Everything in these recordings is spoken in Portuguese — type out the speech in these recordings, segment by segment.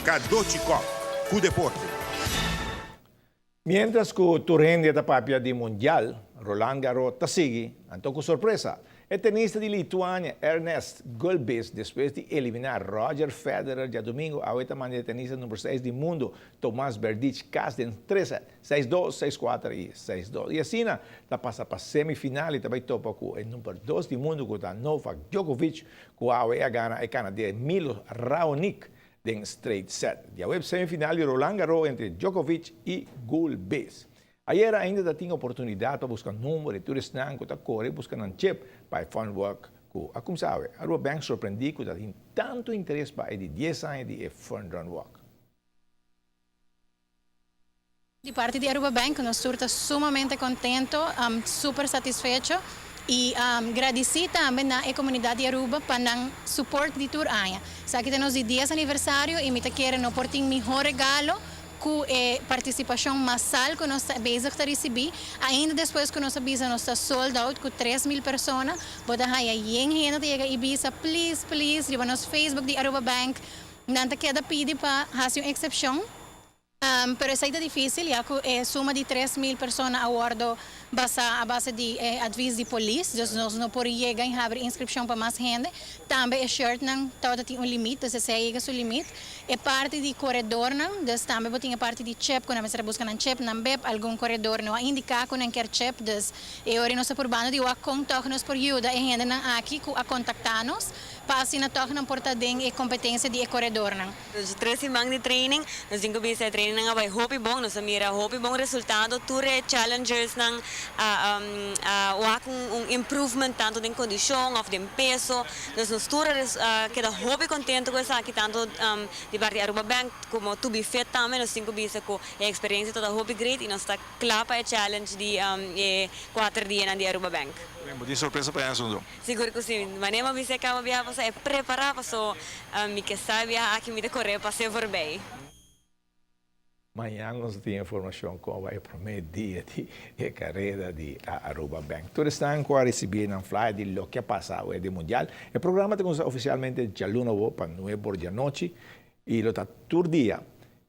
Cadochicó, cu deporte. Mientras que o torneio da papia di Mundial, Roland Garros sigue, então com surpresa, o tenista de Lituânia, Ernest Gulbis, depois de eliminar Roger Federer dia domingo, a outra maneira tenista número 6 do mundo, Tomás Berdych, casta em 3-7, 6-2, 6-4 e 6-2. E assim, ela passa para a semifinal e também topa com o número 2 do mundo, com Novak Djokovic, com a gana e canadense Milo Raonic, em straight set. E a semifinal de Roland Garros entre Djokovic e Gulbis. Ayer ainda tinha oportunidade para buscar número de turistas que correm buscando um chip para Funwork. Como sabe, a Aruba Bank surpreendeu que tem tanto interesse para de 10 anos de Funwork. De parte de Aruba Bank, nós estamos sumamente contentos, super satisfeitos e agradecido também à comunidade de Aruba para o suporte de tour aia. Sabe que temos o 10 aniversário e me querem oportunidade melhor regalo com a participação massal que nós estamos a receber. Ainda depois que nós está sold out com 3.000 pessoas, pode haver gente que chega e diz, please, riba nos Facebook de Aruba Bank, não queda pedir para fazer uma exceção. Pero é difícil, já que a suma de 3.000 pessoas a bordo a base de aviso de polícia, então nós não podemos chegar a abrir inscrição para mais gente. Também a shirt não tem limite, então se chega ao limite. É parte de corredor, então também tem a parte de chip, quando você busca um chip, não bebe algum corredor, não indica que não quer chip, então é hora nós por bando de contato-nos por ajuda, e gente aqui a contactar-nos, para assim na toque não portadem a competência de corredor. De 3 semanas de training, nós temos que training nga vai hopi bom, nós mira hopi bom resultado, ture challengers nang improvement tanto de condição, of de peso, nós ture queda hopi contento com essa aqui tanto de parte Aruba Bank como to be fit também, nós temos que com a experiência toda hopi great e nós está claro para challenge de 4 dias na de Aruba Bank. De surpresa para isso, Seguro que sim, mas nem me sei como viajar, você é preparar para só me que sabe aqui me decorrer para ser por bem. Amanhã nós temos informação como vai para o meio dia de carreira de Aruba Bank. Todos estão a receber um flyer de o que passa o de Mundial. O programa está oficialmente de luna para 9 da noite e está todo dia.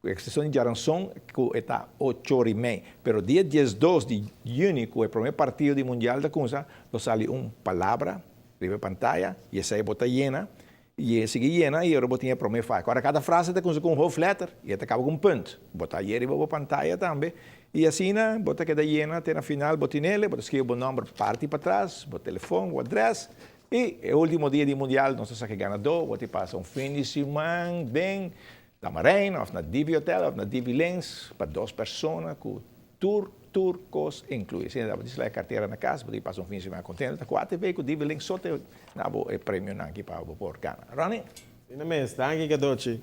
A exceção de Aranção, que está 8h30. Pero dia 12 de junho, que é o primeiro partido de Mundial da Coisa, sai uma palavra na pantalla e essa é bota llena. E sigue llena e eu botinha para mim faz. Agora cada frase tem com um half letter e acaba com um ponto. Bota aí e vou pantalla também. E assim, bota que da llena, tem na final, botinele, bota escreve o número parte para trás, bota telefone, o endereço. E o último dia de mundial, nós sabemos que ganador, bota passa um fim de semana bem na Marina, ou na Divi Hotel, ou na Divi Lens, para 2 pessoas, com tour cost inclui. Se dá a carteira na casa, pode passar um fim de semana contente. 4 vezes com Divi Lens só tem o prêmio aqui para o porcana. Ronnie? Sim, mesmo. Está aqui, Cadochi.